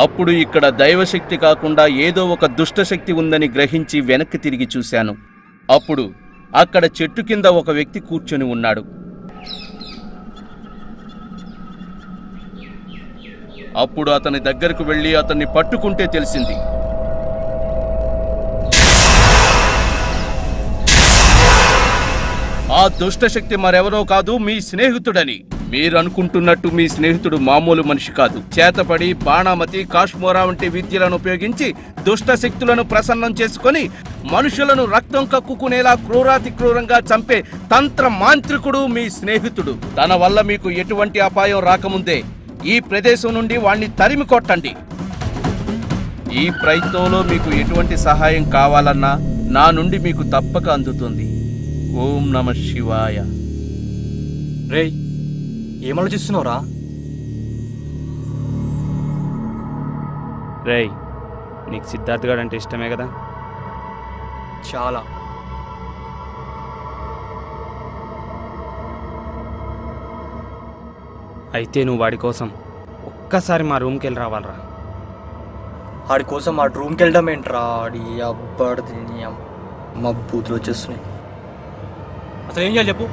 అప్పుడు ఇక్కడ దైవశక్తి కాకుండా ఏదో ఒక దుష్టశక్తి ఉందని గ్రహించి వెనక్కి తిరిగి చూశాను. అప్పుడు అక్కడ చెట్టు కింద ఒక వ్యక్తి కూర్చొని ఉన్నాడు. అప్పుడు అతని దగ్గరకు వెళ్ళి అతన్ని పట్టుకుంటే తెలిసింది ఆ దుష్టశక్తి మరెవరో కాదు, మీ స్నేహితుడని. మీరనుకుంటున్నట్టు మీ స్నేహితుడు మామూలు మనిషి కాదు. చేతపడి బాణామతి, కాశ్మోరా వంటి విద్యలను ఉపయోగించి దుష్ట శక్తులను ప్రసన్నం చేసుకొని మనుషులను రక్తం కక్కుకునేలా క్రూరాతి క్రూరంగా చంపే తంత్ర మాంత్రికుడు మీ స్నేహితుడు. తన వల్ల మీకు ఎటువంటి అపాయం రాకముందే ఈ ప్రదేశం నుండి వాణ్ణి తరిమి కొట్టండి. ఈ ప్రయత్నంలో మీకు ఎటువంటి సహాయం కావాలన్నా నా నుండి మీకు తప్పక అందుతుంది. ఓం నమ శివాయ. రేయ్, ఏమాలోచిస్తున్నావురా? రేయ్, నీకు సిద్ధార్థ్ గారు అంటే ఇష్టమే కదా? చాలా. అయితే నువ్వు వాడి కోసం ఒక్కసారి మా రూమ్కి వెళ్ళి రావాలరా. వాడి కోసం ఆ రూమ్కి వెళ్ళడం ఏంట్రా? ఆడి అబ్బడి మా బూతులు వచ్చేస్తున్నాయి. అసలు ఏం చేయాలి చెప్పు?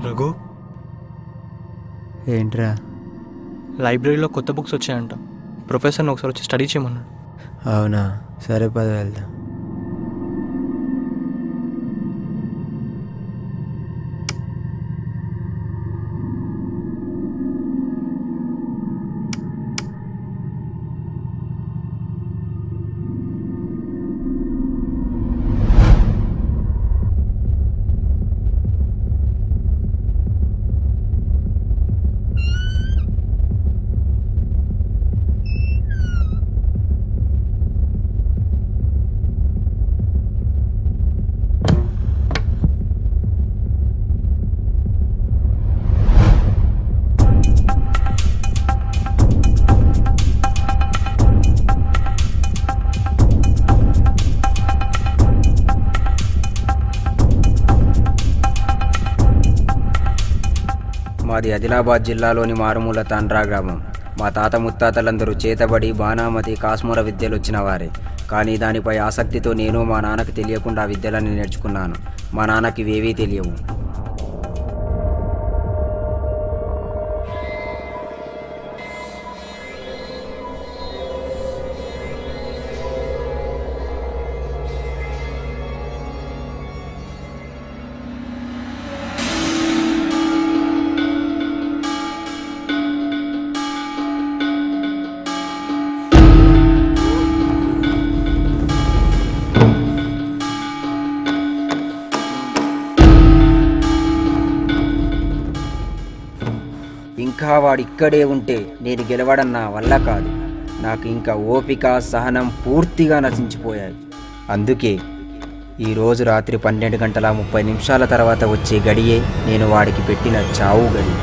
రఘు, ఏంట్రా? లైబ్రరీలో కొత్త బుక్స్ వచ్చాయంట. ప్రొఫెసర్ని ఒకసారి వచ్చి స్టడీ చేయమన్నాడు. అవునా? సరే పద వెళ్దాం. మాది ఆదిలాబాద్ జిల్లాలోని మారుమూల తాండ్రా గ్రామం. మా తాత ముత్తాతలందరూ చేతబడి బాణామతి, కాశ్మోర విద్యలు వచ్చిన వారే. కానీ దానిపై ఆసక్తితో నేను మా నాన్నకు తెలియకుండా విద్యలని నేర్చుకున్నాను. మా నాన్నకి ఇవేవీ తెలియవు. ఇంకా వాడిక్కడే ఉంటే నేను గెలవడం నా వల్ల కాదు. నాకు ఇంకా ఓపిక, సహనం పూర్తిగా నశించిపోయాయి. అందుకే ఈరోజు రాత్రి 12:30 తర్వాత వచ్చే గడియే నేను వాడికి పెట్టిన చావు గడి.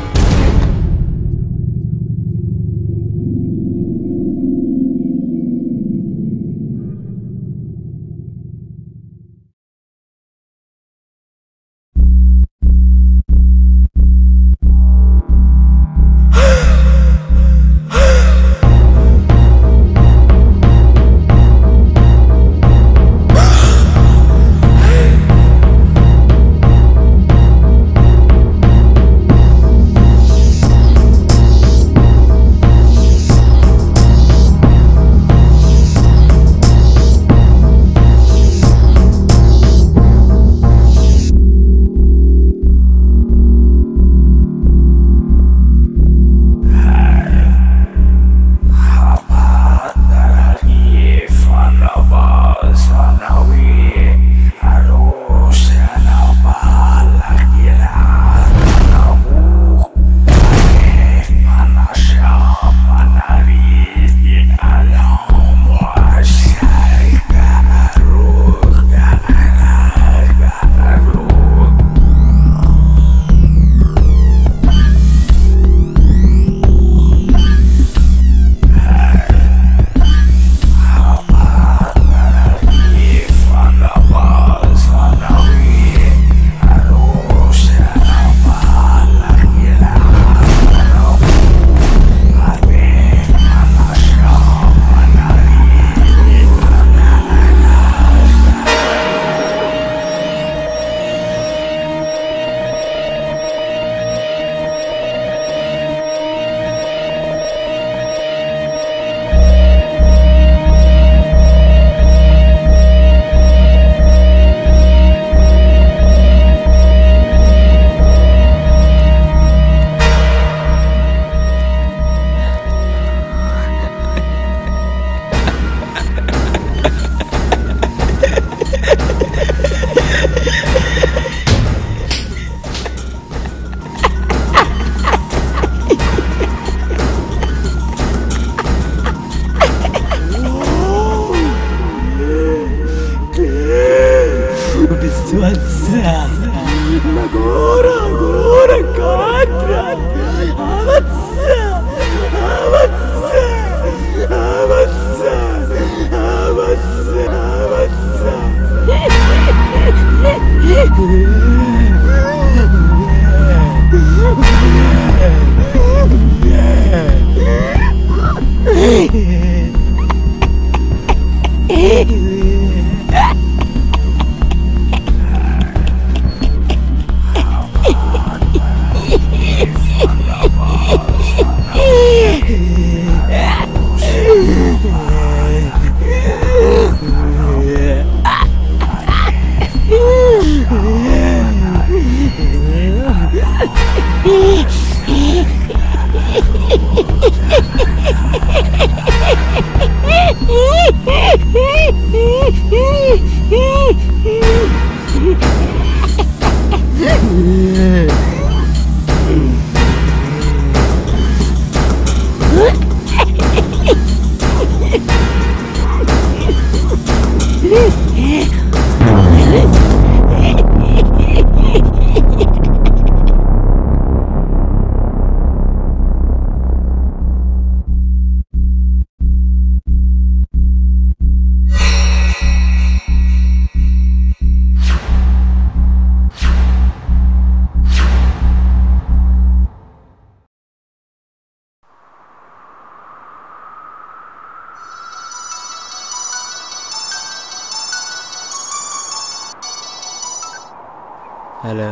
హలో.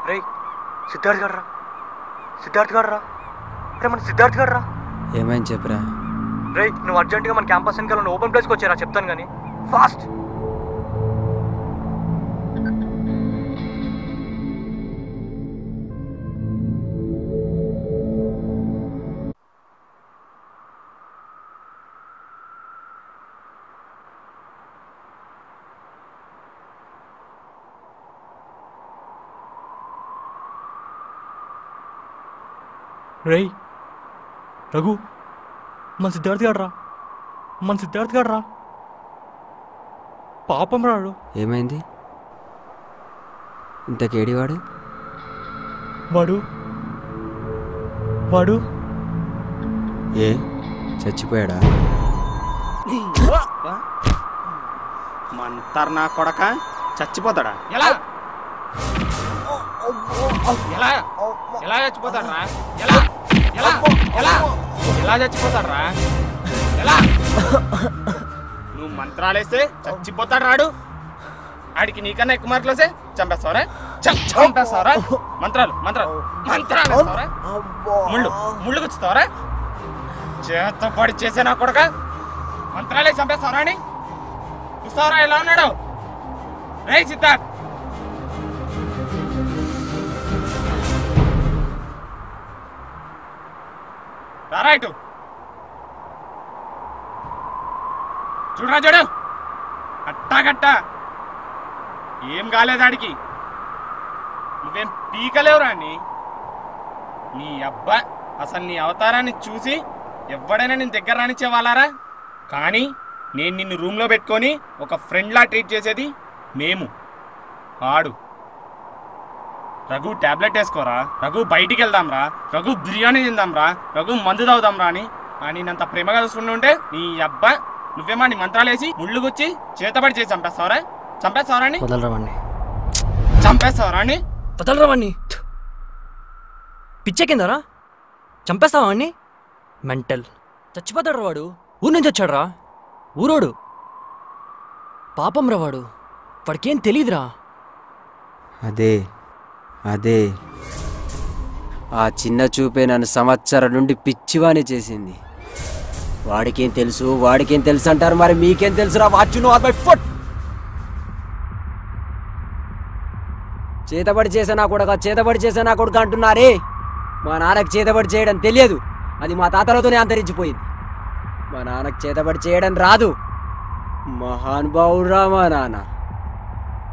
రే సిద్ధార్థ్ గారు రా, సిద్ధార్థ్ గారు రా, రే మన సిద్ధార్థ్ గారు రా. ఏమైంది చెప్పురా. రే నువ్వు అర్జెంటుగా మన క్యాంపస్ వెనకాల ఉన్న ఓపెన్ ప్లేస్కి వచ్చారా, చెప్తాను కానీ ఫాస్ట్. రేయ్ రఘు, మన సిద్ధార్థ్ గారు రా, మన సిద్ధార్థ్ గారు రా. పాపం రాడు. ఏమైంది? ఇంతకేడివాడు? వాడు వాడు ఏ చచ్చిపోయాడా? మంతర్ నా కొడక చచ్చిపోతాడా? ఎలా ఎలా ఎలా చచ్చిపోతాడ్రా? ఎలా ఎలా ఎలా ఎలా చచ్చిపోతాడ్రా? ఎలా? నువ్వు మంత్రాలేస్తే చచ్చిపోతాడు రాడు. ఆడికి నీకన్నా ఎక్కువ మార్కులు వస్తే చంపేస్తావరా? చంపేస్తావరా? మంత్రాలు మంత్రాలు మంత్రాలు వేస్తావరా? ముళ్ళు ముళ్ళు గుచ్చుతావరా? చేత పడి చేసే నా కొడక మంత్రాలే చంపేస్తావరా అని చూస్తావరా ఎలా ఉన్నాడు? రే సిద్ధార్థ్, రారా ఇటు. చూడరా చూడు, అట్టాగట్టా ఏం కాలేదాడికి. నువ్వేం పీకలేవురా అని. నీ అబ్బా అసలు నీ అవతారాన్ని చూసి ఎవడైనా నేను దగ్గర రానిచ్చేవాళ్ళారా? కానీ నేను నిన్ను రూమ్లో పెట్టుకొని ఒక ఫ్రెండ్లా ట్రీట్ చేసేది మేము. ఆడు రఘు టాబ్లెట్ వేసుకోరా, రఘు బయటికి వెళ్దాం రా, రఘు బిర్యానీ తిందాంరా, రఘు మందు తాగుదాంరా అని నేనంత ప్రేమగా చూసుకుంటుంటే నీ అబ్బా నువ్వేమా నీ మంత్రాలు వేసి ముళ్ళు గుచ్చి చేతబడి చేసి చంపేస్తావరా? చంపేస్తావరా అని? వదలరావాణ్ణి, చంపేస్తావరా అని? వదలరావాణ్ణి. పిచ్చెక్కిందరా? చంపేస్తావా వాణ్ణి? మెంటల్. చచ్చిపోతాడు వాడు. ఊరు నుంచి వచ్చాడు రా, ఊరోడు. పాపం రా వాడు, వాడికేం తెలీదురా. అదే అదే ఆ చిన్న చూపే నన్ను సంవత్సరం నుండి పిచ్చివాణి చేసింది. వాడికేం తెలుసు, వాడికేం తెలుసు అంటారు, మరి మీకేం తెలుసురా? Watch you know or my foot. చేతబడి చేసా నా కొడుక, చేతబడి చేసా నా కొడుక అంటున్నారే. మా నాన్నకు చేతబడి చేయడం తెలియదు, అది మా తాతలతోనే అంతరించిపోయింది. మా నాన్నకు చేతబడి చేయడం రాదు. మహానుభావుడురా మా నాన్న.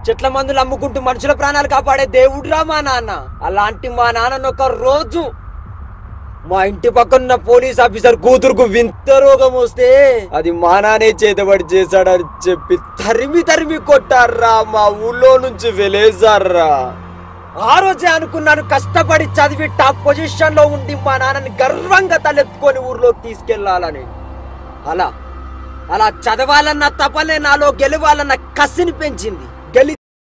చెట్ల మందులు అమ్ముకుంటూ మనుషుల ప్రాణాలు కాపాడే దేవుడురా మా నాన్న. అలాంటి మా నాన్నను ఒక రోజు మా ఇంటి పక్కన పోలీస్ ఆఫీసర్ కూతురుకు వింత రోగం వస్తే అది మా నాన్నే చేతబడి చేశాడని చెప్పి తరిమి తరిమి కొట్టారా, మా ఊళ్ళో నుంచి వెలేసారా. ఆ రోజే అనుకున్నాను కష్టపడి చదివి టాప్ పొజిషన్ లో ఉండి మా నాన్నని గర్వంగా తలెత్తుకొని ఊర్లోకి తీసుకెళ్లాలని. అలా అలా చదవాలన్న తపనే నాలో గెలవాలన్న కసిని పెంచింది.